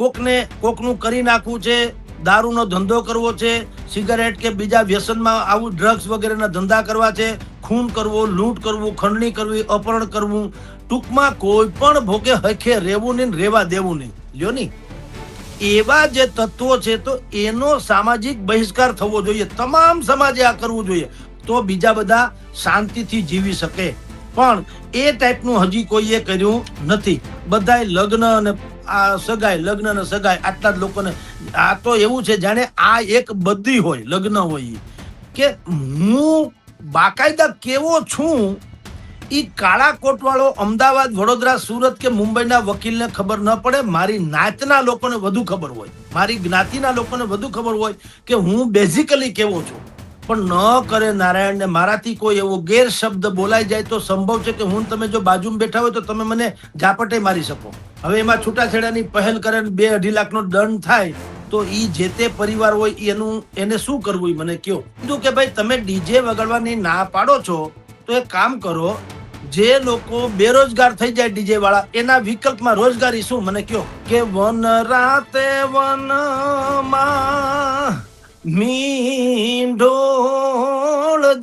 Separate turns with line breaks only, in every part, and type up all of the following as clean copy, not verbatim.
કોકનું કરી નાખવું છે, દારૂનો ધંધો કરવો છે, સિગારેટ કે બીજા વ્યસનમાં આવું ડ્રગ્સ વગેરેના ધંધા કરવા છે, ખૂન કરવો, લૂંટ કરવું, ખંડણી કરવી, અપહરણ કરવું, ટૂંકમાં કોઈ પણ ભોગે હખે રહેવું નહીં, રહેવા દેવું નહીં. લ્યો નહીં, એવા જે તત્વો છે તો એનો સામાજિક બહિષ્કાર થવો જોઈએ. તમામ સમાજે આ કરવું જોઈએ, તો બીજા બધા શાંતિથી જીવી શકે. પણ એ ટાઈપનું હજી કોઈએ કર્યું નથી. બધાય લગ્ન અને આ સગાઈ, લગ્ન અને સગાઈ, આટલા જ લોકોને. આ તો એવું છે જાણે આ એક બધી હોય, લગ્ન હોય, કે હું બાકાયદા કેવો છું ઈ કાળા કોટ વાળો અમદાવાદ, વડોદરા, સુરત કે મુંબઈના વકીલને ખબર ન પડે. મારી નાતના લોકોને વધુ ખબર હોય, મારી જ્ઞાતિના લોકોને વધુ ખબર હોય કે હું બેઝિકલી કેવો છું. પણ ન કરે નારાયણને, મારાથી કોઈ એવો ગેરશબ્દ બોલાઈ જાય તો સંભવ છે કે હું તમે જો બાજુમાં બેઠા હોય તો તમે મને ઝાપટે મારી શકો. હવે એમાં છૂટાછેડાની પહેલ કરે 2-2.5 લાખનો દંડ થાય તો ઈ જે તે પરિવાર હોય એને શું કરવું મને કયો. કીધું કે ભાઈ તમે ડીજે વગાડવાની ના પાડો છો તો એક કામ કરો, જે લોકો બેરોજગાર થઈ જાય ડીજે વાળા, એના વિકલ્પમાં રોજગારી શું મને કયો. કે વન રાતે વનમાં મીંઢોળ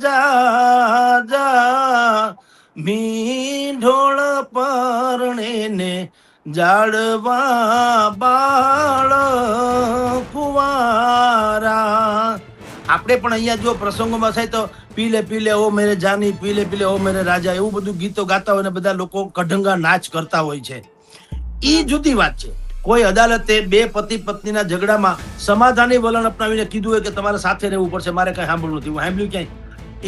જા જા, મીંઢોળ પરણે ને જાડવા બાળ કુવારા. આપણે પણ અહીંયા જો પ્રસંગોમાં થાય તો પીલે પીલે ઓ મેરે જાની, પીલે પીલે ઓ મેરે રાજા, એવું બધું ગીતો ગાતા હોય ને બધા લોકો કઢંગા નાચ કરતા હોય છે. ઈ જુદી વાત છે. કોઈ અદાલતે બે પતિ પત્નીના ઝઘડામાં સમાધાની વલણ અપનાવીને કીધું હોય કે તમારે સાથે રહેવું પડશે, મારે કઈ સાંભળવું નથી. હું સાંભળ્યું ક્યાંય?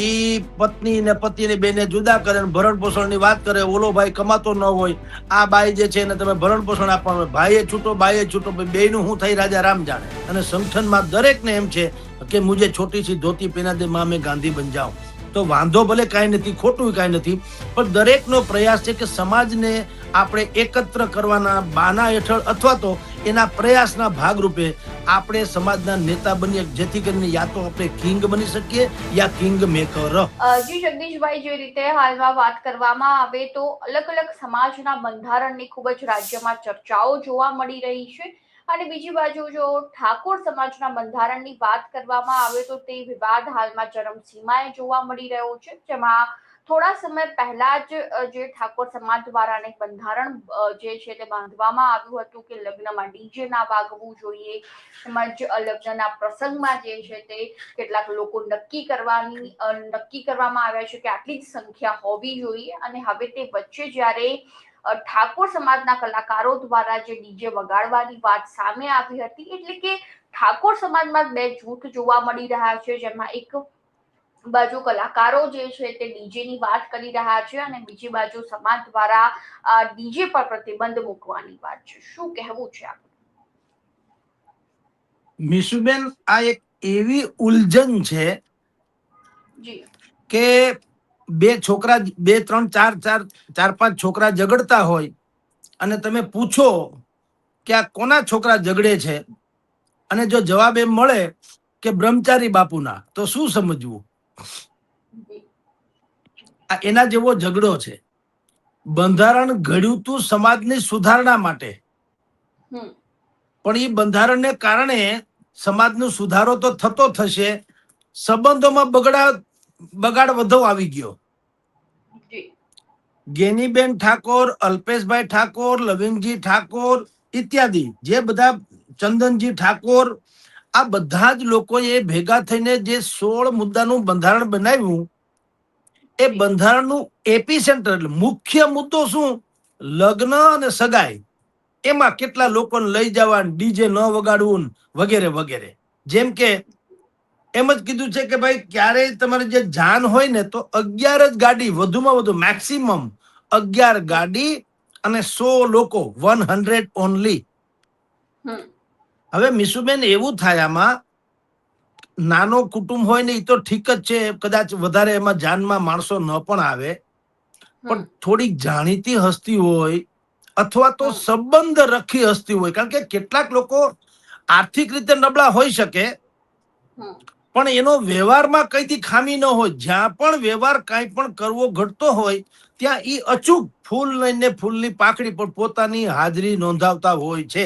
ઈ પત્ની ને પતિને બેને જુદા કરે, ભરણ પોષણની વાત કરે. ઓલો ભાઈ કમાતો ન હોય, આ બાઈ જે છે એને તમે ભરણ પોષણ આપવાનું હોય. ભાઈએ છૂટો, બાઈએ છૂટો, બેયનું શું થઈ રાજા રામ જાણે. અને સંગઠનમાં દરેકને એમ છે કે મુજે છોટી સી ધોતી પહેના દે માં મેં ગાંધી બન જાઉં. તો વાંધો ભલે કાંઈ નથી, ખોટું કાંઈ નથી, પણ દરેકનો પ્રયાસ છે કે સમાજને આપણે એકત્ર કરવાના બાના હેઠળ અથવા તો એના પ્રયાસના ભાગરૂપે આપણે સમાજના નેતા બનીએ, જેથી કરીને યા તો આપણે કિંગ બની શકીએ યા કિંગ મેકર.
જી જગદીશભાઈ, જે રીતે હાલમાં વાત કરવામાં આવે તો અલગ અલગ સમાજના બંધારણની ખૂબ જ રાજ્યમાં ચર્ચાઓ જોવા મળી રહી છે, અને બીજી બાજુ જો ઠાકોર સમાજના બંધારણની વાત કરવામાં આવે તો તે વિવાદ હાલમાં ચરમસીમાએ જોવા મળી રહ્યો છે, જેમાં થોડા સમય પહેલા જ જે ઠાકોર સમાજ દ્વારા એક બંધારણ જે છે તે બાંધવામાં આવ્યું હતું કે લગ્નમાં ડીજે ના વાગવું જોઈએ, તેમજ લગ્નના પ્રસંગમાં જે છે તે કેટલાક લોકો નક્કી કરવામાં આવ્યા છે કે આટલી જ સંખ્યા હોવી જોઈએ. અને હવે તે વચ્ચે જ્યારે ઠાકોર સમાજના કલાકારો દ્વારા જે ડીજે વગાડવાની વાત સામે આવી હતી, એટલે કે ઠાકોર સમાજમાં બે જૂથ જોવા મળી રહ્યા છે, જેમાં એક બાજુ કલાકારો જે છે તે ડીજે ની વાત કરી રહ્યા છે અને બીજી બાજુ સમાજ દ્વારા ડીજે પર પ્રતિબંધ મૂકવાની વાત છે. શું કહેવું છે આપનું?
મીશુબેન, આ એક એવી ઉલઝન છે કે બે છોકરા, 2, 3, 4, 5 છોકરા ઝઘડતા હોય અને તમે પૂછો કે આ કોના છોકરા ઝઘડે છે, અને જો જવાબ એમ મળે કે બ્રહ્મચારી બાપુના, તો શું સમજવું? આ એના જેવો ઝઘડો છે. બંધારણ ઘડ્યું તું સમાજની સુધારણા માટે, પણ એ બંધારણને કારણે સમાજનો સુધારો તો થતો થશે, સંબંધોમાં બગાડ વધુ આવી ગયો. ગેનીબેન ઠાકોર, અલ્પેશભાઈ ઠાકોર, લવિંગજી ઠાકોર ઇત્યાદિ, જે બધા ચંદનજી ઠાકોર, આ બધા જ લોકોએ ભેગા થઈને જે 16 મુદ્દાનું બંધારણ બનાવ્યું, એ બંધારણનું એપિસેન્ટર એટલે મુખ્ય મુદ્દો શું? લગ્ન અને સગાઈ. એમાં કેટલા લોકોને લઈ જવા, ડીજે ન વગાડવું વગેરે વગેરે. જેમ કે એમ જ કીધું છે કે ભાઈ ક્યારેય તમારે જે જાન હોય ને તો 11 જ ગાડી, વધુમાં વધુ મેક્સિમમ 11 ગાડી અને 100 લોકો, 100 ઓનલી. હવે મીશુબેન, એવું થાય આમાં, નાનો કુટુંબ હોય ને એ તો ઠીક જ છે, કદાચ વધારે એમાં જાનમાં માણસો ન પણ આવે, પણ થોડીક જાણીતી હસ્તી હોય અથવા તો સંબંધ રખી હસ્તી હોય, કારણ કે કેટલાક લોકો આર્થિક રીતે નબળા હોઈ શકે પણ એનો વ્યવહારમાં કઈથી ખામી ન હોય. જ્યાં પણ વ્યવહાર કાંઈ પણ કરવો ઘટતો હોય ત્યાં ઈ અચૂક ફૂલ લઈને ફૂલની પાકડી પર પોતાની હાજરી નોંધાવતા હોય છે.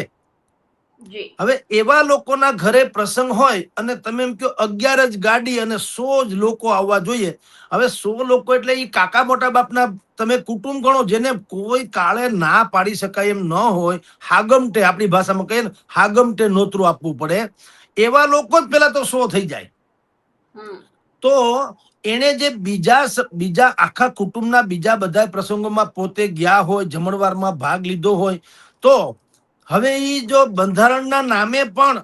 જી.
હવે એવા લોકોના ઘરે પ્રસંગ હોય અને તમે એમ કહો 11 જ ગાડી અને 100 જ લોકો આવવા જોઈએ. હવે 100 લોકો એટલે એ કાકા મોટા બાપના તમે કુટુંબ ગણો, જેને કોઈ કાળે ના પાડી શકાય એમ ન હોય, હાગમટે આપણી ભાષામાં કહીએ ને, હાગમટે નોતરું આપવું પડે, એવા લોકો જ પેલા તો 100 થઈ જાય.
હમ.
તો એને જે બીજા આખા કુટુંબના બીજા બધા પ્રસંગોમાં પોતે ગયા હોય, જમણવારમાં ભાગ લીધો હોય, તો હવે ઈ જો બંધારણના નામે પણ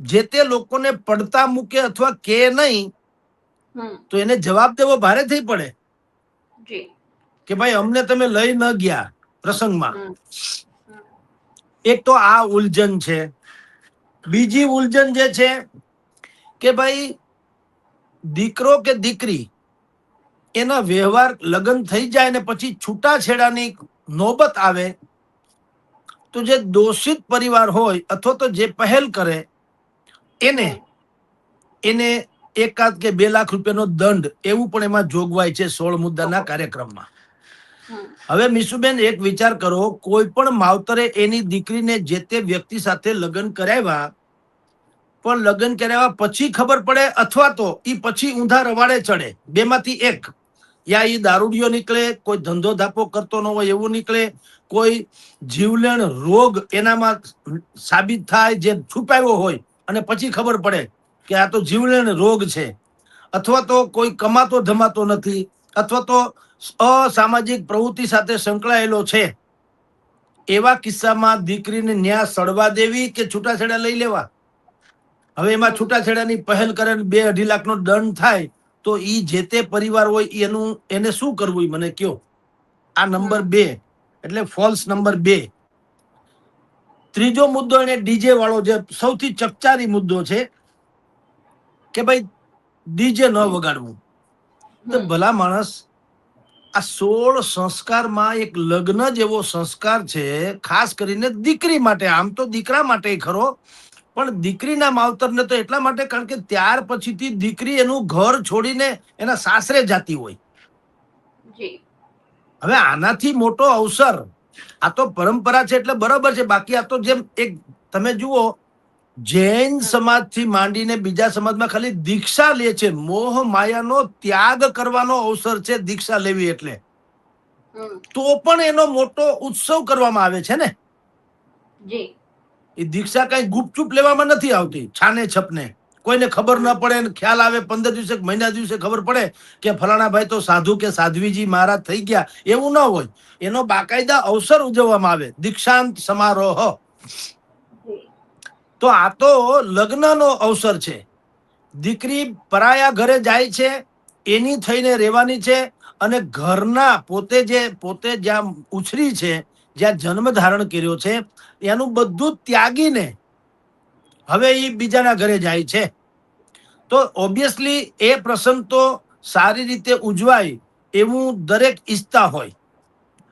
જે તે લોકોને પડતા મૂકે અથવા કે નહીં,
હમ.
તો એને જવાબ દેવો ભારે થઈ પડે
જી.
કે ભાઈ અમને તમે લઈ ન ગયા પ્રસંગમાં.
હમ. હમ.
એક તો આ ઉલઝન છે. બીજી ઉલઝન જે છે કે ભાઈ દીકરો કે દીકરી એના વ્યવહાર લગ્ન થઈ જાય ને પછી છૂટાછેડાની નોબત આવે તો જે દોષિત પરિવાર હોય અથવા તો જે પહેલ કરે એને
હમ.
એને 1 કે 2 લાખ રૂપિયાનો દંડ, એવું પણ એમાં જોગવાઈ છે 16 મુદ્દાના કાર્યક્રમમાં.
હમ.
હવે મીશુબેન એક વિચાર કરો, કોઈ પણ માવતરે એની દીકરીને જે તે વ્યક્તિ સાથે લગ્ન કરાવ્યા, પણ લગ્ન કરાવ્યા પછી ખબર પડે અથવા તો ઈ પછી ઊંધા રવાડે ચડે, બેમાંથી એક, યા ઈ દારૂડિયો નીકળે, કોઈ ધંધો ધાપો કરતો ન હોય એવું નીકળે, કોઈ જીવલેણ રોગ એનામાં સાબિત થાય જે છુપાયો હોય અને પછી ખબર પડે કે આ તો જીવલેણ રોગ છે, અથવા તો કોઈ કમાતો ધમાતો નથી, અથવા તો અસામાજિક પ્રવૃત્તિ સાથે સંકળાયેલો છે, એવા કિસ્સામાં દીકરીને ન્યા સડવા દેવી કે છૂટાછેડા લઈ લેવા? હવે એમાં
હમ.
છૂટાછેડાની પહેલ કરે 2-2.5 લાખનો દંડ થાય તો ઈ જે તે પરિવાર હોય એને શું કરવું ઈ મને કયો. આ નંબર 2 એટલે ફોલ્સ નંબર 2. ત્રીજો મુદ્દો એને ડીજે વાળો, જે સૌથી ચકચારી મુદ્દો છે કે ભાઈ ડીજે ન વગાડવું. તો
હમ.
ભલા માણસ, આ 16 સંસ્કારમાં એક લગ્ન જેવો સંસ્કાર છે, ખાસ કરીને દીકરી માટે. આમ તો દીકરા માટે ખરો, પણ દીકરીના માવતરને તો એટલા માટે કારણ કે ત્યાર પછીથી દીકરી એનું ઘર છોડીને એના સાસરે જાતી હોય.
જી.
હવે આનાથી મોટો અવસર, આ તો પરંપરા છે એટલે બરાબર છે, બાકી આ તો જેમ એક તમે જુઓ, જૈન સમાજથી માંડીને બીજા સમાજમાં ખાલી દીક્ષા લે છે, મોહ માયાનો ત્યાગ કરવાનો અવસર છે દીક્ષા લેવી એટલે,
હમ.
તો પણ એનો મોટો ઉત્સવ કરવામાં આવે છે ને.
જી.
એ દીક્ષા કઈ ગુપચુપ લેવામાં નથી આવતી છાને છપને, કોઈને ખબર ન પડે ને ખ્યાલ આવે 15 દિવસે મહિના દિવસે ખબર પડે કે ફલાણા ભાઈ તો સાધુ કે સાધ્વીજી મહારાજ થઈ ગયા, એવું ન હોય. એનો બાકાયદા અવસર ઉજવવામાં આવે, દીક્ષાંત સમારોહ. તો આ તો લગ્નનો અવસર છે. દીકરી પરાયા ઘરે જાય છે, એની થઈને રહેવાની છે, અને ઘરના પોતે જ્યાં ઉછરી છે, જ્યાં જન્મ ધારણ કર્યો છે, એનું બધું ત્યાગીને હવે એ બીજાના ઘરે જાય છે. તો ઓબ્વિયસલી એ પ્રસંગ તો સારી રીતે ઉજવાય એવું દરેક ઈચ્છતા હોય.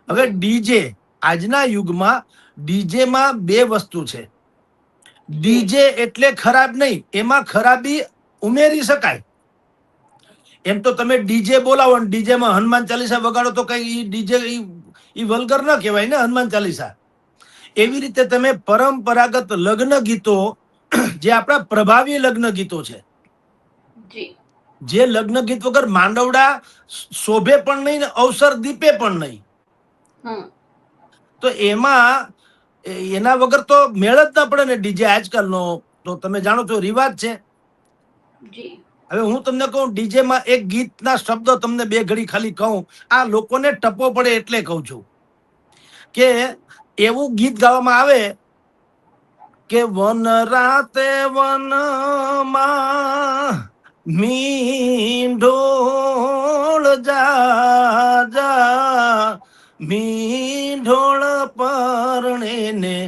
હવે ડીજે, આજના યુગમાં ડીજેમાં 2 વસ્તુ છે. ડીજે એટલે ખરાબ નહીં, એમાં ખરાબી ઉમેરી શકાય. એમ તો તમે ડીજે બોલાવો ને ડીજેમાં હનુમાન ચાલીસા વગાડો તો કઈ ડીજે ઈ વલ્ગર ન કહેવાય ને, હનુમાન ચાલીસા. એવી રીતે તમે પરંપરાગત લગ્ન ગીતો, જે આપણા પ્રભાવી લગ્ન ગીતો છે, જે લગ્ન ગીત વગર માંડવડા શોભે પણ નહીં ને અવસર દીપે પણ નહીં, તો એમાં એના વગર તો મેળ જ ના પડે ને ડીજે આજકાલનો. તો તમે જાણો છો રિવાજ છે. હવે હું તમને કહું, ડીજેમાં એક ગીતના શબ્દો તમને 2 ઘડી ખાલી કહું, આ લોકોને ટપો પડે એટલે કહું છું કે એવું ગીત ગાવામાં આવે કે વન રાતે વનમાં મીંઢોળ જા જા, મીંઢોળ પરણે ને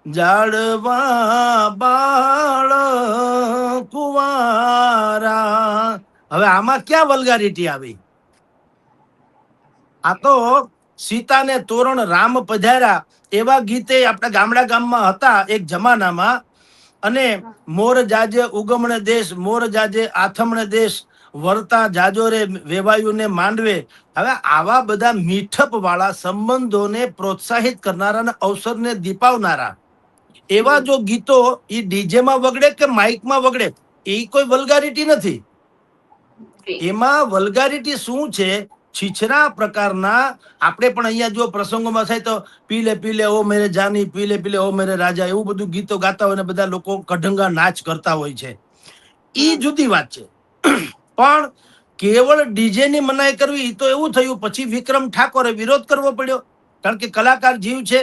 જાળવા બાળ કુવારા. હવે આમાં ક્યાં વલ્ગારિટી આવી? આ તો સીતાને તોરણ રામ પધાર્યા એવા ગીતે આપણા ગામમાં હતા એક જમાનામાં. અને મોર જાજે ઉગમણે દેશ, મોર જાજે આથમણે દેશ, વરતા જાજો રે વેવાયુને માંડવે. હવે આવા બધા મીઠપ વાળા સંબંધોને પ્રોત્સાહિત કરનારા અને અવસરને દીપાવનારા એવા જો ગીતો એ ડીજે માં વગડે કે માઇક માં વગડે, એ કોઈ વલ્ગારિટી નથી. એમાં વલ્ગારિટી શું છે? છીછરા પ્રકારના. આપણે પણ અહીંયા જો પ્રસંગોમાં થાય તો પીલે પીલે ઓ મેરે જાની, પીલે પીલે ઓ મેરે રાજા, એવું બધું ગીતો ગાતા હોય ને બધા લોકો કઢંગા નાચ કરતા હોય છે. ઈ જુદી વાત છે. પણ કેવળ ડીજે ની મનાઈ કરવી, તો એવું થયું પછી વિક્રમ ઠાકોરે વિરોધ કરવો પડ્યો, કારણ કે કલાકાર જીવ છે,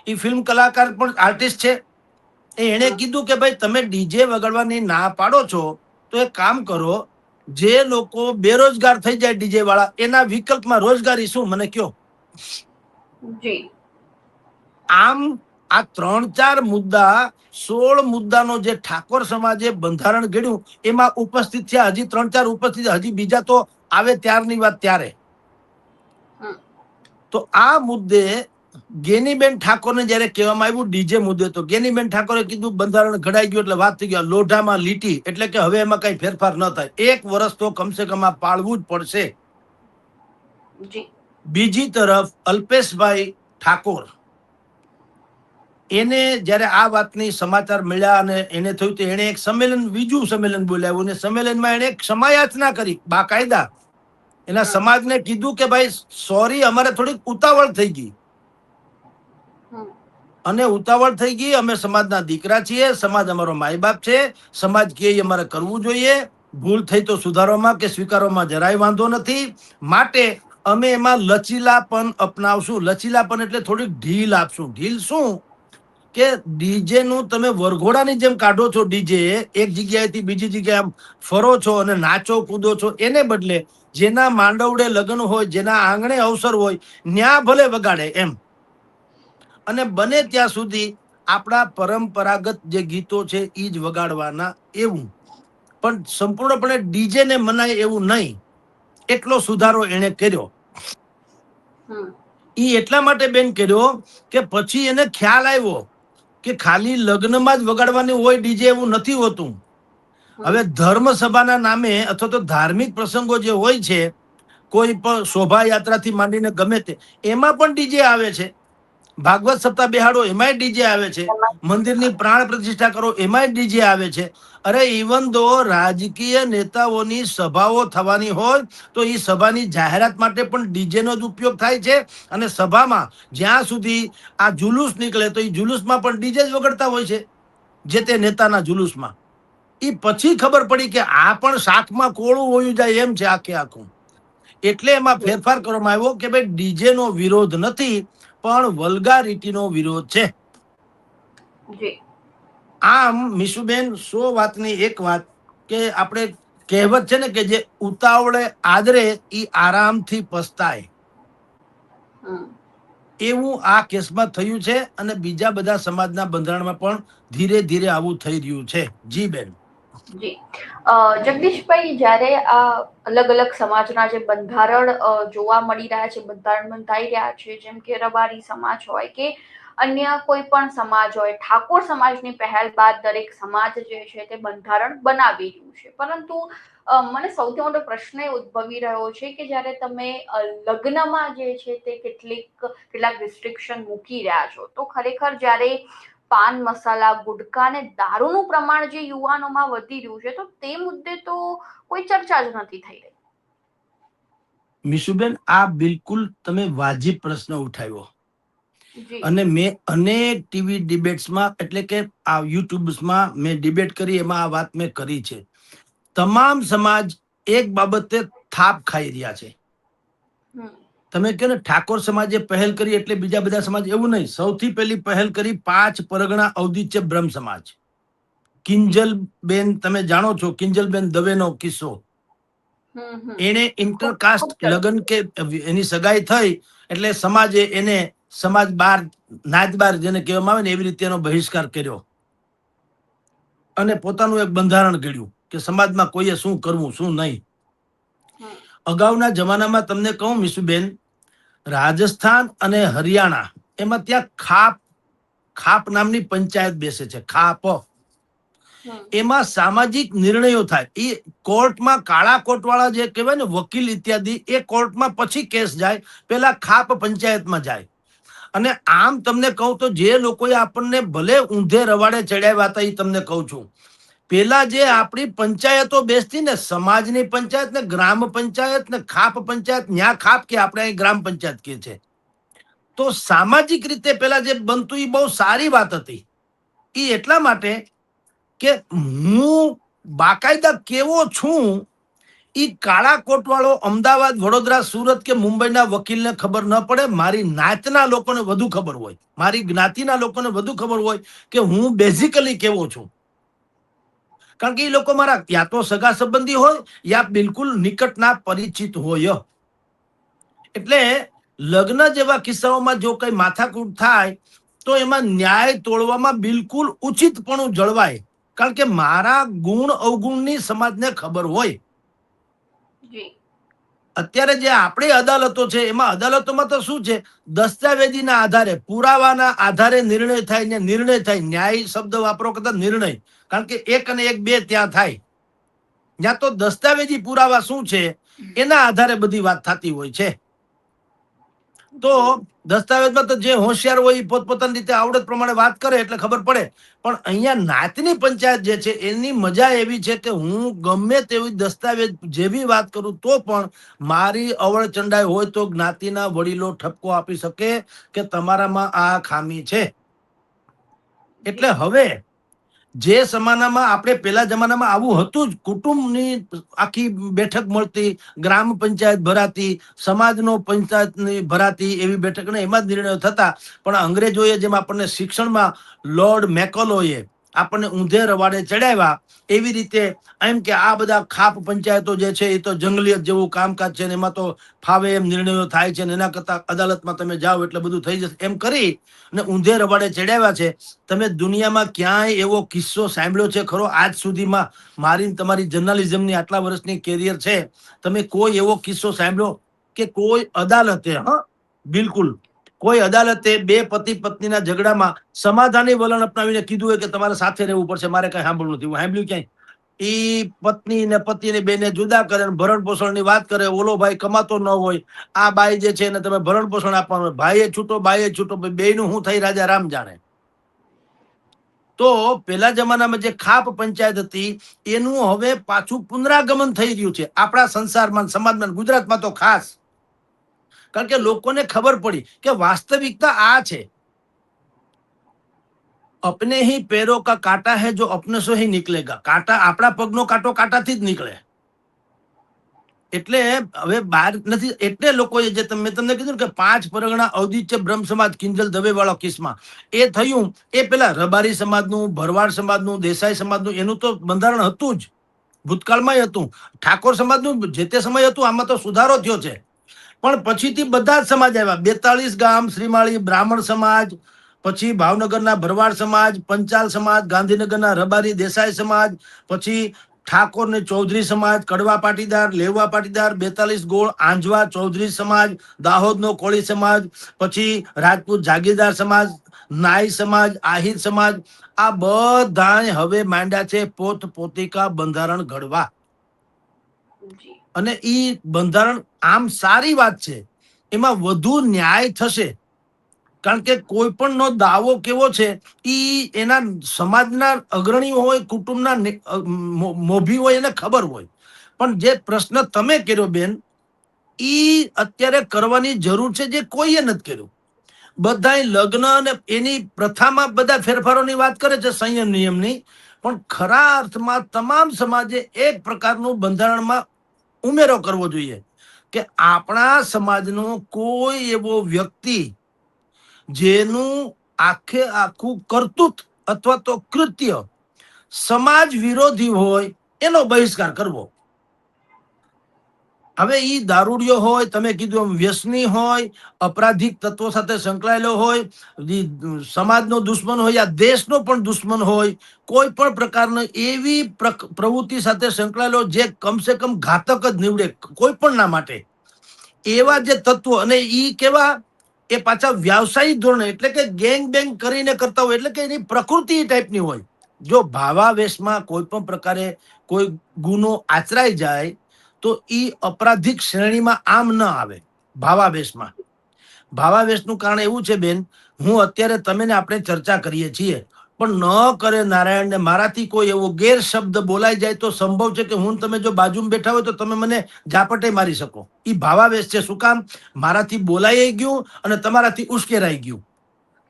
એ ફિલ્મ કલાકાર પણ આર્ટિસ્ટ છે. એણે કીધું કે ભાઈ તમે ડીજે વગાડવાની ના પાડો છો, તો એક કામ કરો, જે લોકો બેરોજગાર થઈ જાય ડીજે વાળા, એના વિકલ્પમાં રોજગારી શું મને કયો. આમ આ 3-4 મુદ્દા, 16 મુદ્દાનો જે ઠાકોર સમાજે બંધારણ ઘડ્યું એમાં ઉપસ્થિત થયા. હજી 3-4 ઉપસ્થિત, હજી બીજા તો આવે ત્યારની વાત ત્યારે. તો આ મુદ્દે ગેનીબેન ઠાકોરને જયારે કહેવામાં આવ્યું ડીજે મુદ્દે, તો ગેનીબેન ઠાકોરે કીધું બંધારણ ઘડાઈ ગયું એટલે વાત થઈ ગઈ, લોઢામાં લીટી, એટલે કે હવે એમાં કઈ ફેરફાર ન થાય, 1 વર્ષ તો કમસે કમ આ પાળવું જ પડશે. બીજી તરફ અલ્પેશભાઈ ઠાકોર, એને જયારે આ વાતની સમાચાર મળ્યા અને એને થયું તો એને એક સંમેલન, બીજું સંમેલન બોલાવ્યું, અને સંમેલનમાં એને ક્ષમા યાચના કરી બાકાયદા. એના સમાજને કીધું કે ભાઈ સોરી, અમારે થોડીક ઉતાવળ થઈ ગઈ, અને ઉતાવળ થઈ ગઈ, અમે સમાજના દીકરા છીએ, સમાજ અમારો માય બાપ છે, સમાજ કે અમારે કરવું જોઈએ, ભૂલ થઈ તો સુધારવામાં કે સ્વીકારવામાં જરાય વાંધો નથી, માટે અમે એમાં લચીલાપન અપનાવશું. લચીલાપન એટલે થોડીક ઢીલ આપશું. ઢીલ શું કે ડીજે નું તમે વરઘોડાની જેમ કાઢો છો, ડીજે એક જગ્યાએથી બીજી જગ્યાએ આમ ફરો છો અને નાચો કૂદો છો, એને બદલે જેના માંડવડે લગ્ન હોય, જેના આંગણે અવસર હોય, ન્યા ભલે વગાડે એમ. અને બને ત્યાં સુધી આપણા પરંપરાગત જે ગીતો છે એ જ વગાડવાના, એવું. પણ સંપૂર્ણપણે ડીજે ને મનાય એવું નહીં, એટલો સુધારો એને કર્યો. એ એટલા માટે બેન કર્યો કે પછી એને ખ્યાલ આવ્યો કે ખાલી લગ્નમાં જ વગાડવાની હોય ડીજે, એવું નથી હોતું. હવે ધર્મ સભાના નામે અથવા તો ધાર્મિક પ્રસંગો જે હોય છે, કોઈ પણ શોભાયાત્રાથી માંડીને ગમે તે, એમાં પણ ડીજે આવે છે. ભાગવત સપ્તાહ બેહાડો, એમાંય ડીજે આવે છે. મંદિરની પ્રાણ પ્રતિષ્ઠા કરો, એમાંય ડીજે આવે છે. અરે ઇવન દો રાજકીય નેતાઓની સભાઓ થવાની હોય તો એ સભાની જાહેરાત માટે પણ ડીજે નો જ ઉપયોગ થાય છે. અને સભામાં જ્યાં સુધી આ જુલુસ નીકળે તો એ જુલુસમાં પણ ડીજે જ વગડતા હોય છે, જે તે નેતાના જુલુસમાં. એ પછી ખબર પડી કે આ પણ શાકમાં કોળું હોયું જાય એમ છે આખે આખું. એટલે એમાં ફેરફાર કરવામાં આવ્યો કે ભાઈ ડીજે નો વિરોધ નથી, પણ વલ્ગારિટીનો વિરોધ છે. આમ મિશુબેન, 100 વાતની એક વાત કે આપણે કહેવત છે ને કે જે ઉતાવળે આદરે ઈ આરામથી પસ્તાય, એવું આ કેસમાં થયું છે. અને બીજા બધા સમાજના બંધારણમાં પણ ધીરે ધીરે આવું થઈ રહ્યું છે. જી બેન.
જગદીશભાઈ, જ્યારે આ અલગ અલગ સમાજના જે બંધારણ જોવા મળી રહ્યા છે, બંધારણ બંધાઈ રહ્યા છે, જેમ કે રબારી સમાજ હોય કે અન્ય કોઈ પણ સમાજ હોય, ઠાકોર સમાજની પહેલ બાદ દરેક સમાજ જે છે તે બંધારણ બનાવી રહ્યું છે. પરંતુ મને સૌથી મોટો પ્રશ્ન એ ઉદ્ભવી રહ્યો છે કે જ્યારે તમે લગ્નમાં જે છે તે કેટલાક રિસ્ટ્રિક્શન મૂકી રહ્યા છો, તો ખરેખર જ્યારે પાન મસાલા, ગુટકા અને દારૂનું પ્રમાણ જે યુવાનોમાં વધી રહ્યું છે, તો તે મુદ્દે તો કોઈ ચર્ચા જ નથી થઈ રહી.
મિશુબેન, આ બિલકુલ તમે વાજિબ પ્રશ્ન ઉઠાવ્યો. અને મેં અનેક ટીવી ડિબેટ્સમાં, એટલે કે આ યુટ્યુબ્સમાં મેં ડિબેટ કરી, એમાં આ વાત મેં કરી છે. તમામ સમાજ એક બાબતે થાપ ખાઈ રહ્યા છે. તમે કહો ને ઠાકોર સમાજે પહેલ કરી એટલે બીજા બધા સમાજ, એવું નહીં. સૌથી પહેલી પહેલ કરી 5 પરગણા અવધિચ્ય બ્રહ્મ સમાજ. કિંજલબેન, તમે જાણો છો કિંજલબેન દવેનો કિસ્સો. એને ઇન્ટરકાસ્ટ લગ્ન કે એની સગાઈ થઈ એટલે સમાજે એને સમાજ બાર, નાત બાર જેને કહેવામાં આવે ને, એવી રીતે એનો બહિષ્કાર કર્યો અને પોતાનું એક બંધારણ ઘડ્યું કે સમાજમાં કોઈએ શું કરવું શું નહીં. અગાઉના જમાનામાં તમને કહું મિશુબેન, રાજસ્થાન અને હરિયાણા, એમાં ત્યાં ખાપ નામની પંચાયત બેસે છે. ખાપ, એમાં સામાજિક નિર્ણયો થાય. એ કોર્ટમાં કાળા કોટ વાળા જે કહેવાય ને વકીલ ઇત્યાદિ, એ કોર્ટમાં પછી કેસ જાય, પેલા ખાપ પંચાયતમાં જાય. અને આમ તમને કહું તો જે લોકોએ આપણને ભલે ઊંધે રવાડે ચડાવ્યા હતા એ તમને કહું છું, પેલા જે આપણી પંચાયતો બેસતી ને, સમાજની પંચાયત ને ગ્રામ પંચાયત ને ખાપ પંચાયત, ન્યા ખાપ કે આપણે અહીં ગ્રામ પંચાયત કે છે, તો સામાજિક રીતે પેલા જે બનતું એ બહુ સારી વાત હતી. એ એટલા માટે કે હું બાકાયદા કેવો છું એ કાળા કોટ વાળો અમદાવાદ, વડોદરા, સુરત કે મુંબઈના વકીલને ખબર ન પડે, મારી નાતના લોકોને વધુ ખબર હોય, મારી જ્ઞાતિના લોકોને વધુ ખબર હોય કે હું બેઝિકલી કેવો છું. કારણ કે એ લોકો મારા યા તો સગા સંબંધી હોય યા બિલકુલ નિકટના પરિચિત હોય. એટલે લગ્ન જેવા કિસ્સાઓમાં જો કઈ માથાકૂટ થાય તો એમાં ન્યાય તોડવામાં બિલકુલ ઉચિતપણું જળવાય, કારણ કે મારા ગુણ અવગુણની સમાજને ખબર હોય.
જી
અત્યારે જે આપણી અદાલતો છે એમાં અદાલતોમાં તો શું છે, દસ્તાવેજીના આધારે, પુરાવાના આધારે નિર્ણય થાય ને નિર્ણય થાય. ન્યાય શબ્દ વાપરો કરતા નિર્ણય, કારણ કે એક અને એક બે ત્યાં થાય. ત્યાં તો દસ્તાવેજી પુરાવા શું છે એના આધારે બધી વાત થતી હોય છે. તો દસ્તાવેજમાં તો જે હોશિયાર હોય એ પોતપોતાની રીતે આવડત પ્રમાણે વાત કરે એટલે ખબર પડે. પણ અહીંયા નાતની પંચાયત જે છે એની મજા એવી છે કે હું ગમે તેવી દસ્તાવેજ જેવી વાત કરું તો પણ મારી અવળચંડાઈ હોય તો જ્ઞાતિના વડીલો ઠપકો આપી શકે કે તમારામાં આ ખામી છે. એટલે હવે જે જમાનામાં આપણે પેલા જમાનામાં આવું હતું જ, કુટુંબની આખી બેઠક મળતી, ગ્રામ પંચાયત ભરાતી, સમાજનો પંચાયતની ભરાતી, એવી બેઠક ને એમાં જ નિર્ણયો થતા. પણ અંગ્રેજોએ જેમ આપણને શિક્ષણમાં લોર્ડ મેકોલોએ આપણને ઊંધે રવાડે ચડાવ્યા, એવી રીતે એમ કે આ બધા ખાપ પંચાયતો જે છે એ તો જંગલિયત જેવું કામકાજ છે ને એમાં તો ફાવે એમ નિર્ણયો થાય છે ને એના કરતા અદાલતમાં તમે જાઓ એટલે બધું થઈ જશે, એમ કરી ને ઊંધે રવાડે ચડાવ્યા છે. તમે દુનિયામાં ક્યાંય એવો કિસ્સો સાંભળ્યો છે ખરો આજ સુધીમાં? મારી તમારી જર્નલિઝમની આટલા વર્ષની કેરિયર છે, તમે કોઈ એવો કિસ્સો સાંભળ્યો કે કોઈ અદાલતે, બિલકુલ કોઈ અદાલતે બે પતિ પત્નીના ઝઘડામાં સમાધાની વલણ અપનાવીને કીધું હોય કે તમારે સાથે રહેવું પડશે, મારે કઈ સાંભળવું નથી? હું સાંભળ્યું ક્યાંય? એ પત્ની ને પતિને બેને જુદા કરે, ભરણ પોષણની વાત કરે, ઓલો ભાઈ કમાતો ન હોય, આ બાઈ જે છે એને તમે ભરણ પોષણ આપવાનું, ભાઈએ છૂટો બાઈએ છૂટો, બેયનું શું થઈ રાજા રામ જાણે. તો પેલા જમાનામાં જે ખાપ પંચાયત હતી એનું હવે પાછું પુનરાગમન થઈ રહ્યું છે આપણા સંસારમાં, સમાજમાં, ગુજરાતમાં તો ખાસ. કારણ કે લોકોને ખબર પડી કે વાસ્તવિકતા આ છે, अपने ही पैरों का कांटा है जो अपने से ही निकलेगा. कांटा, આપણા પગનો કાંટો કાંટાથી જ નીકળે. એટલે હવે બહાર નથી. એટલે લોકોએ જે મેં તમને કીધું કે 5 પરગણા ઔદિત્ય બ્રહ્મ સમાજ કિંજલ દવે વાળો કિસ્સા એ થયું, એ પેલા રબારી સમાજનું, ભરવાડ સમાજનું, દેસાઈ સમાજનું એનું તો બંધારણ હતું જ, ભૂતકાળમાં હતું. ઠાકોર સમાજનું જે તે સમય હતું, આમાં તો સુધારો થયો છે. પણ પછીથી બધા જ સમાજ આવ્યા. 42 ગામ, શ્રીમાળી બ્રાહ્મણ સમાજ, પછી ભાવનગરના ભરવાડ સમાજ, પંચાલ સમાજ, ગાંધીનગરના રબારી દેસાઈ સમાજ, પછી ઠાકોર ને ચૌધરી સમાજ, કડવા પાટીદાર, લેવા પાટીદાર, 42 ગોળ આંજવા ચૌધરી સમાજ, દાહોદનો કોળી સમાજ, પછી રાજપૂત જાગીરદાર સમાજ, નાઈ સમાજ, આહિર સમાજ, આ બધા હવે માંડ્યા છે પોત પોતિકા બંધારણ ઘડવા. અને ઈ બંધારણ આમ સારી વાત છે, એમાં વધુ ન્યાય થશે. કારણ કે કોઈ પણ નો દાવો કેવો છે ઈ એના સમાજના અગ્રણીઓ હોય, કુટુંબના મોભી હોય, એને ખબર હોય. પણ જે પ્રશ્ન તમે કર્યો બેન, ઈ અત્યારે કરવાની જરૂર છે જે કોઈએ નથી કર્યું. બધાય લગ્ન અને એની પ્રથામાં બધા ફેરફારોની વાત કરે છે, સંયમ નિયમની, પણ ખરા અર્થમાં તમામ સમાજે એક પ્રકારનું બંધારણમાં ઉમેરો કરવો જોઈએ કે આપણા સમાજનો કોઈ એવો વ્યક્તિ જેનું આખે આખું કરતૂત અથવા તો કૃત્ય સમાજ વિરોધી હોય એનો બહિષ્કાર કરવો. હવે ઈ દારૂડિયો હોય, તમે કીધું એમ વ્યસની હોય, અપરાધિક તત્વો સાથે સંકળાયેલો હોય, સમાજનો દુશ્મન હોય યા દેશનો પણ દુશ્મન હોય, કોઈ પણ પ્રકારની એવી પ્રવૃત્તિ સાથે સંકળાયેલો જે કમસે કમ ઘાતક જ નીવડે કોઈ પણ ના માટે, એવા જે તત્વો, અને ઈ કેવા, એ પાછા વ્યવસાયિક ધોરણે, એટલે કે ગેંગ બેંગ કરીને કરતા હોય, એટલે કે એની પ્રકૃતિ ટાઈપની હોય. જો ભાવાવેશમાં કોઈ પણ પ્રકારે કોઈ ગુનો આચરાઈ જાય તો ઈ અપરાધિક શ્રેણીમાં આમ ન આવે ભાવાવેશમાં. ભાવાવેશનું કારણ એવું છે બેન, હું અત્યારે તમે ને આપણે ચર્ચા કરીએ છીએ, પણ ન કરે નારાયણ ને મારાથી કોઈ એવો ગેરશબ્દ બોલાઈ જાય તો સંભવ છે કે હું તમે જો બાજુમાં બેઠા હોય તો તમે મને ઝાપટે મારી શકો. એ ભાવાવેશ છે. શું કામ? મારાથી બોલાઈ ગયું અને તમારાથી ઉશ્કેરાઈ ગયું.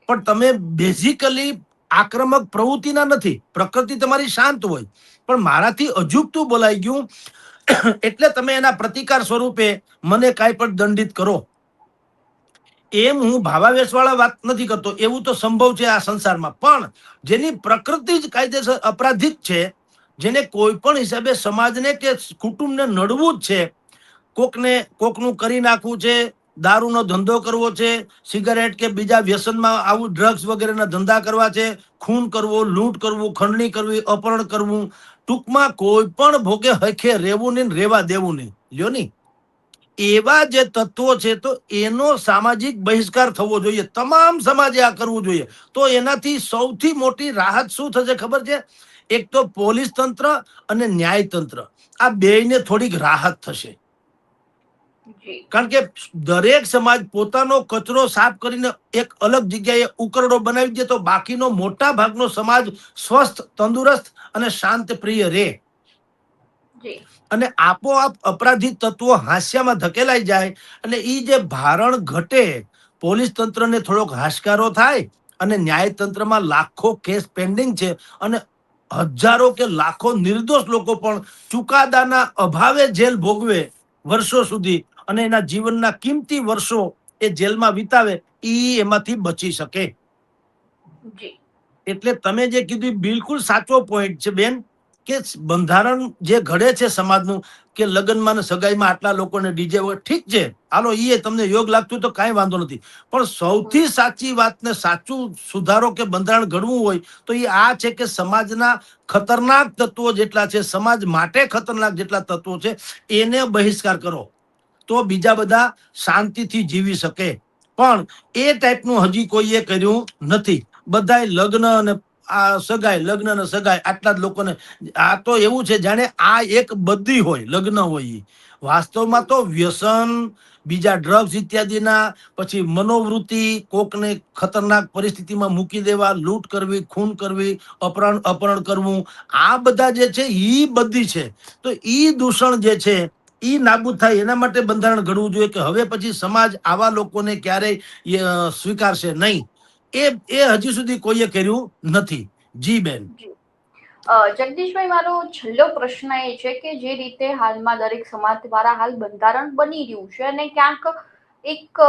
પણ તમે બેઝિકલી આક્રમક પ્રવૃત્તિના નથી, પ્રકૃતિ તમારી શાંત હોય, પણ મારાથી અજુગતું બોલાઈ ગયું એટલે તમે એના પ્રતિકાર સ્વરૂપે મને કાંઈ પણ દંડિત કરો. એમ હું ભાવાવેશ વાળા વાત નથી કરતો, એવું તો સંભવ છે આ સંસારમાં, પણ જેની પ્રકૃતિ જ કાયદેસર અપરાધિક છે, જેને કોઈ પણ હિસાબે સમાજને કે કુટુંબને નડવું જ છે, કોકનું કરી નાખવું છે, દારૂનો ધંધો કરવો છે, સિગારેટ કે બીજા વ્યસનમાં આવું ડ્રગ્સ વગેરેના ધંધા કરવા છે, ખૂન કરવો, લૂંટ કરવું, ખંડણી કરવી, અપહરણ કરવું, ટૂંકમાં કોઈ પણ ભોગે હખે રહેવું નહીં, રહેવા દેવું નહીં. લ્યો નહીં, એવા જે તત્વો છે તો એનો સામાજિક બહિષ્કાર થવો જોઈએ. તમામ સમાજે આ કરવું જોઈએ. તો એનાથી સૌથી મોટી રાહત શું થશે ખબર છે? એક તો પોલીસ તંત્ર અને ન્યાય તંત્ર, આ બેયને થોડીક રાહત થશે. કારણ કે દરેક સમાજ પોતાનો કચરો સાફ કરીને એક અલગ જગ્યાએ ઉકરડો બનાવી દે તો બાકીનો મોટા ભાગનો સમાજ સ્વસ્થ, તંદુરસ્ત અને શાંત પ્રિય રહે. અને આપોઆપ અપરાધી તત્વો હાસ્યામાં ધકેલાઈ જાય અને એ જે ભારણ ઘટે, પોલીસ તંત્રને થોડોક હાશકારો થાય અને ન્યાય તંત્રમાં લાખો કેસ પેન્ડિંગ છે અને હજારો કે લાખો નિર્દોષ લોકો પણ ચુકાદાના અભાવે જેલ ભોગવે વર્ષો સુધી અને એના જીવનના કિંમતી વર્ષો એ જેલમાં વિતાવે, એ એમાંથી બચી શકે. એટલે તમે જે કીધું બિલકુલ સાચો પોઈન્ટ છે બેન, કે બંધારણ જે ઘડે છે સમાજનું કે લગ્નમાં ને સગાઈમાં આટલા લોકોને ડીજે હોય, ઠીક છે, હાલો એ તમને યોગ લાગતું તો કાંઈ વાંધો નથી, પણ સૌથી સાચી વાત ને સાચું સુધારો કે બંધારણ ઘડવું હોય તો એ આ છે કે સમાજના ખતરનાક તત્વો જેટલા છે, સમાજ માટે ખતરનાક જેટલા તત્વો છે, એને બહિષ્કાર કરો તો બીજા બધા શાંતિથી જીવી શકે. પણ એ ટાઈપનું હજી કોઈએ કર્યું નથી. બધાય લગ્ન અને આ સગાઈ, લગ્ન અને સગાઈ, આટલા જ લોકોને, આ તો એવું છે જાણે આ એક બધી હોય, લગ્ન હોય. વાસ્તવમાં તો વ્યસન, બીજા ડ્રગ્સ ઇત્યાદિના, પછી મનોવૃત્તિ, કોકને ખતરનાક પરિસ્થિતિમાં મૂકી દેવા, લૂંટ કરવી, ખૂન કરવી, અપહરણ કરવું, આ બધા જે છે ઈ બધી છે. તો ઈ દૂષણ જે છે ઈ નાબૂદ થાય એના માટે બંધારણ ઘડવું જોઈએ કે હવે પછી સમાજ આવા લોકોને ક્યારેય સ્વીકારશે નહીં. એ હજી સુધી કોઈએ કર્યું નથી. જી બેન.
જગદીશભાઈ, મારો છેલ્લો પ્રશ્ન એ છે કે જે રીતે હાલમાં દરેક સમાજ દ્વારા હાલ બંધારણ બની રહ્યું છે અને ક્યાંક એક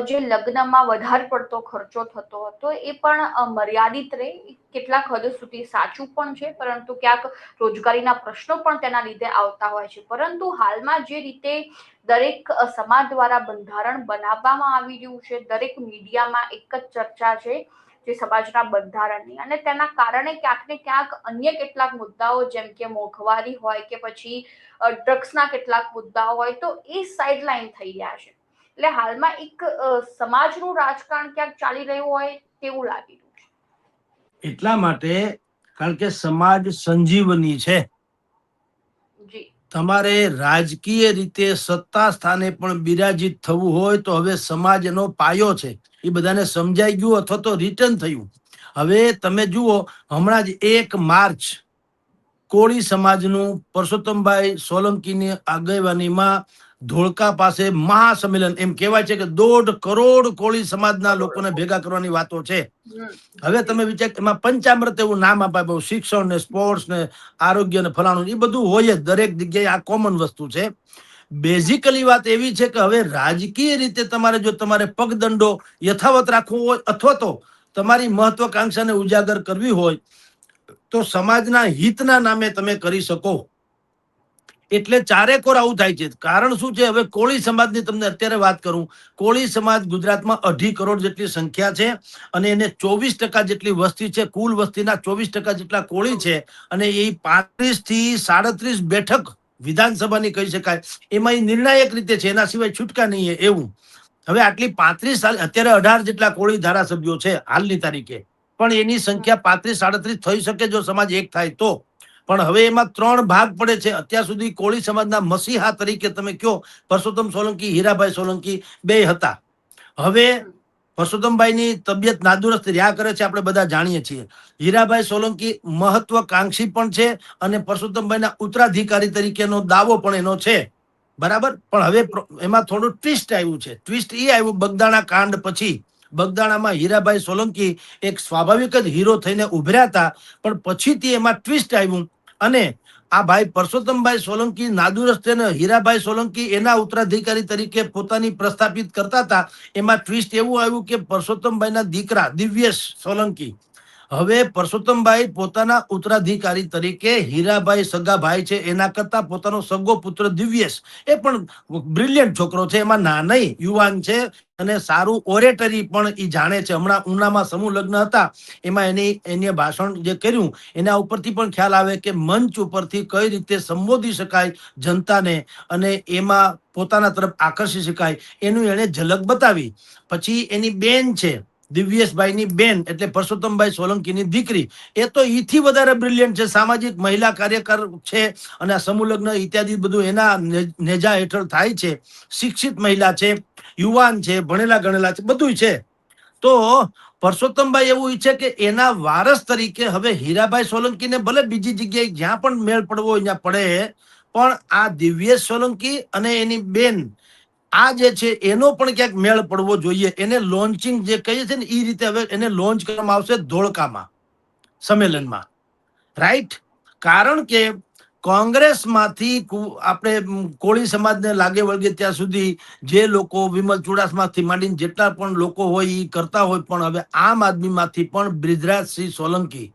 જે લગ્નમાં વધારે પડતો ખર્ચો થતો હતો એ પણ મર્યાદિત રહે, કેટલાક હદ સુધી સાચું પણ છે, પરંતુ ક્યાંક રોજગારીના પ્રશ્નો પણ તેના લીધે આવતા હોય છે. પરંતુ હાલમાં જે રીતે દરેક સમાજ દ્વારા બંધારણ બનાવવામાં આવી રહ્યું છે, દરેક મીડિયામાં એક જ ચર્ચા છે જે સમાજના બંધારણની, અને તેના કારણે ક્યાંક ને ક્યાંક અન્ય કેટલાક મુદ્દાઓ જેમ કે મોંઘવારી હોય કે પછી ડ્રગ્સના કેટલાક મુદ્દાઓ હોય તો એ સાઇડલાઇન થઈ રહ્યા છે. એટલે હાલમાં એક સમાજનું રાજકારણ ક્યાંક ચાલી રહ્યું હોય તેવું લાગી રહ્યું છે.
એટલા માટે કારણ કે સમાજ સંજીવની છે. તમારે રાજકીય રીતે સત્તા સ્થાને પણ બિરાજિત થવું હોય તો હવે સમાજ એનો પાયો છે. એ બધાને સમજાઈ ગયું અથવા તો રિટર્ન થયું. હવે તમે જુઓ, હમણાં જ 1 માર્ચ કોળી સમાજનું પરસોત્તમભાઈ સોલંકીની આગેવાનીમાં ધોળકા પાસે મહાસંમેલન, એમ કહેવાય છે કે 1.5 કરોડ કોળી સમાજના લોકોને ભેગા કરવાની વાતો છે. હવે તમે વિચાર, એમાં પંચામૃત એવું નામ આપાય, શિક્ષણ ને સ્પોર્ટ્સ ને આરોગ્ય ને ફલાણું, એ બધું હોય જ દરેક જગ્યાએ, આ કોમન વસ્તુ છે. બેઝિકલી વાત એવી છે કે હવે રાજકીય રીતે તમારે જો તમારે પગદંડો યથાવત રાખવો હોય અથવા તો તમારી મહત્વાકાંક્ષાને ઉજાગર કરવી હોય તો સમાજના હિતના નામે તમે કરી શકો. એટલે ચારેકોર આવું થાય છે. કારણ શું છે, હવે કોળી સમાજની તમને અત્યારે વાત કરું, કોળી સમાજ ગુજરાતમાં 2.5 કરોડ જેટલી સંખ્યા છે અને એને 24% જેટલી વસ્તી છે. કુલ વસ્તીના 24% જેટલા કોળી છે અને એ 35 થી 37 બેઠક વિધાનસભાની કહી શકાય, એમાં એ નિર્ણાયક રીતે છે, એના સિવાય છૂટકા નહીં એવું. હવે આટલી 35 સાલ, અત્યારે 18 જેટલા કોળી ધારાસભ્યો છે હાલની તારીખે, પણ એની સંખ્યા 35-37 થઈ શકે જો સમાજ એક થાય તો. પણ હવે એમાં 3 ભાગ પડે છે. અત્યાર સુધી કોળી સમાજના મસીહા તરીકે તમે કયો, પરસોત્તમ સોલંકી, હીરાભાઈ સોલંકી બે હતા. હવે પરસોત્તમભાઈની તબિયત નાદુરસ્ત રહ્યા કરે છે, આપણે બધા જાણીએ છીએ. હીરાભાઈ સોલંકી મહત્વકાંક્ષી પણ છે અને પરસોત્તમભાઈના ઉત્તરાધિકારી તરીકેનો દાવો પણ એનો છે, બરાબર. પણ હવે એમાં થોડું ટ્વિસ્ટ આવ્યું છે. ટ્વિસ્ટ એ આવ્યું બગદાણા કાંડ પછી. બગદાણામાં હીરાભાઈ સોલંકી એક સ્વાભાવિક જ હીરો થઈને ઉભર્યા હતા, પણ પછીથી એમાં ટ્વિસ્ટ આવ્યું અને આ ભાઈ પરસોત્તમભાઈ સોલંકી નાદુરસ્ત અને હીરાભાઈ સોલંકી એના ઉત્તરાધિકારી તરીકે પોતાની પ્રસ્થાપિત કરતા હતા. એમાં ટ્વિસ્ટ એવું આવ્યું કે પરસોત્તમભાઈના દીકરા દિવ્યેશ સોલંકી, હવે પરસોત્તમભાઈ પોતાના ઉત્તરાધિકારી તરીકે હીરાભાઈ સગા ભાઈ છે એના કરતા પોતાનો સગો પુત્ર દિવ્યેશ, એ પણ બ્રિલિયન્ટ છોકરો છે, એમાં નાના યુવાન છે અને સારું ઓરેટરી પણ એ જાણે છે. હમણાં ઉનામાં સમૂહ લગ્ન હતા, એમાં એની ભાષણ જે કર્યું એના ઉપરથી પણ ખ્યાલ આવે કે મંચ ઉપરથી કઈ રીતે સંબોધી શકાય જનતાને અને એમાં પોતાના તરફ આકર્ષી શકાય એનું એને ઝલક બતાવી. પછી એની બેન છે, દિવ્યેશભાઈની બેન એટલે પરસોત્તમભાઈ સોલંકીની દીકરી, એ તો ઈથી વધારે બ્રિલિયન્ટ છે, સામાજિક મહિલા કાર્યકર છે અને આ સમૂહ લગ્ન ઇત્યાદિ બધું એના નેજા હેઠળ થાય છે. શિક્ષિત મહિલા છે, યુવાન છે, ભણેલા ગણેલા છે, બધું છે. તો પરસોત્તમભાઈ એવું ઈચ્છે કે એના વારસ તરીકે હવે હીરાભાઈ સોલંકીને ભલે બીજી જગ્યાએ જ્યાં પણ મેળ પડવો હોય ત્યાં પડે, પણ આ દિવ્યેશ સોલંકી અને એની બેન આ જે છે એનો પણ ક્યાંક મેળ પડવો જોઈએ. એને લોન્ચિંગ જે કહીએ છે ને એ રીતે હવે એને લોન્ચ કરવામાં આવશે ધોળકામાં સંમેલનમાં, રાઈટ. કારણ કે કોંગ્રેસમાંથી આપણે કોળી સમાજને લાગે વળગે ત્યાં સુધી જે લોકો વિમલ ચુડાસમાથી માંડીને જેટલા પણ લોકો હોય એ કરતા હોય, પણ હવે આમ આદમીમાંથી પણ બ્રિજરાજસિંહ સોલંકી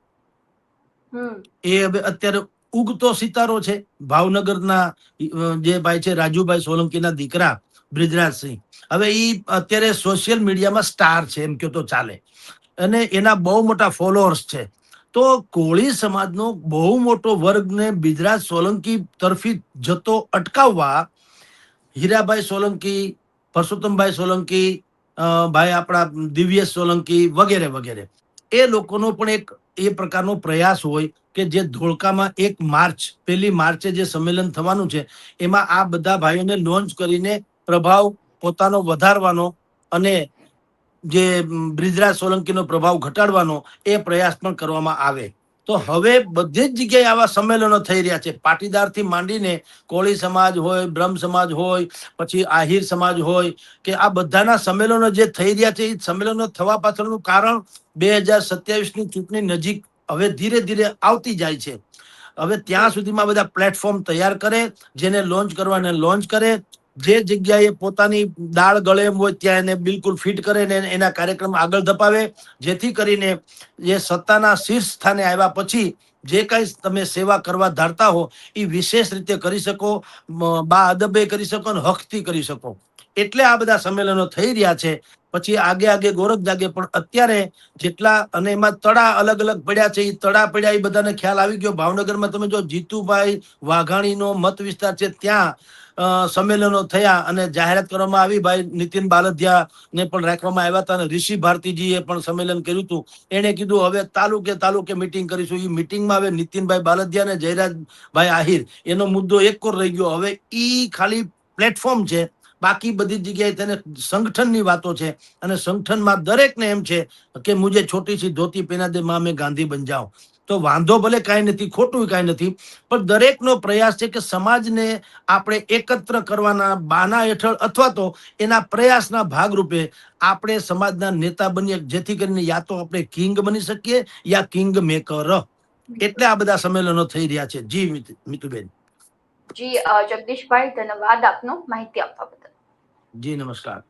એ હવે અત્યારે ઉગતો સિતારો છે. ભાવનગરના જે ભાઈ છે રાજુભાઈ સોલંકીના દીકરા બ્રિજરાજસિંહ, હવે એ અત્યારે સોશિયલ મીડિયામાં સ્ટાર છે એમ કહો તો ચાલે અને એના બહુ મોટા ફોલોઅર્સ છે. તો કોળી સમાજનો બહુ મોટો વર્ગને બ્રિજરાજ સોલંકી તરફી જતો અટકાવવા હીરાભાઈ સોલંકી, પરસોત્તમભાઈ સોલંકી, ભાઈ આપણા દિવ્યેશ સોલંકી વગેરે વગેરે એ લોકોનો પણ એક એ પ્રકારનો પ્રયાસ હોય કે જે ધોળકામાં 1 માર્ચ 1 માર્ચે જે સંમેલન થવાનું છે એમાં આ બધા ભાઈઓને લોન્ચ કરીને પ્રભાવ પોતાનો વધારવાનો અને જે બ્રિજરાજ સોલંકીનો પ્રભાવ ઘટાડવાનો એ પ્રયાસ પણ કરવામાં આવે. તો હવે બધી જ જગ્યાએ આવા સંમેલનો થઈ રહ્યા છે, પાટીદારથી માંડીને કોળી સમાજ હોય, બ્રહ્મ સમાજ હોય, પછી આહિર સમાજ હોય, કે આ બધાના સંમેલનો જે થઈ રહ્યા છે એ સંમેલનો થવા પાછળનું કારણ 2027ની ચૂંટણી નજીક હવે ધીરે ધીરે આવતી જાય છે. હવે ત્યાં સુધીમાં બધા પ્લેટફોર્મ તૈયાર કરે, જેને લોન્ચ કરવાને લોન્ચ કરે, જે જગ્યાએ પોતાની દાળ ગળે એમ હોય ત્યાં એને બિલકુલ ફિટ કરે ને એના કાર્યક્રમ આગળ ધપાવે, જેથી કરીને જે સત્તાના શીર્ષ સ્થાને આવ્યા પછી જે કઈ તમે સેવા કરવા ધારતા હો એ વિશેષ રીતે કરી શકો, બા અદબે કરી શકો અને હકથી કરી શકો. એટલે આ બધા સંમેલનો થઈ રહ્યા છે. પછી આગે આગે ગોરખ જાગે, પણ અત્યારે જેટલા અને એમાં તળા અલગ અલગ પડ્યા છે એ તળા પડ્યા એ બધાને ખ્યાલ આવી ગયો. ભાવનગરમાં તમે જો જીતુભાઈ વાઘાણીનો મત વિસ્તાર છે ત્યાં સંમેલનો થયા અને જાહેરાત કરવામાં આવી. ભાઈ નીતિન બાલદિયા ને પણ રાખવામાં આવ્યા હતા અને ઋષિ ભારતીજીએ પણ સંમેલન કર્યું હતું. એને કીધું હવે તાલુકે મિટિંગ કરીશું. એ મિટિંગમાં હવે નીતિનભાઈ બાલદિયા ને જયરાજભાઈ આહિર એનો મુદ્દો એક કોર રહી ગયો. હવે ઈ ખાલી પ્લેટફોર્મ છે, બાકી બધી જગ્યાએ તેને સંગઠનની વાતો છે અને સંગઠનમાં દરેકને એમ છે કે મુજે છોટી સી ધોતી પહેના દે માં મેં ગાંધી બન જાઉં. તો વાંધો ભલે કાંઈ નથી, ખોટું કાંઈ નથી, પણ દરેકનો પ્રયાસ છે કે સમાજને આપણે એકત્ર કરવાના બાના હેઠળ અથવા તો એના પ્રયાસના ભાગરૂપે આપણે સમાજના નેતા બનીએ, જેથી કરીને યા તો આપણે કિંગ બની શકીએ યા કિંગ મેકર. એટલે આ બધા સંમેલનો થઈ રહ્યા છે. જી મિતુબેન.
જી જગદીશભાઈ, ધન્યવાદ આપનો માહિતી આપવા બદલ.
જી નમસ્કાર.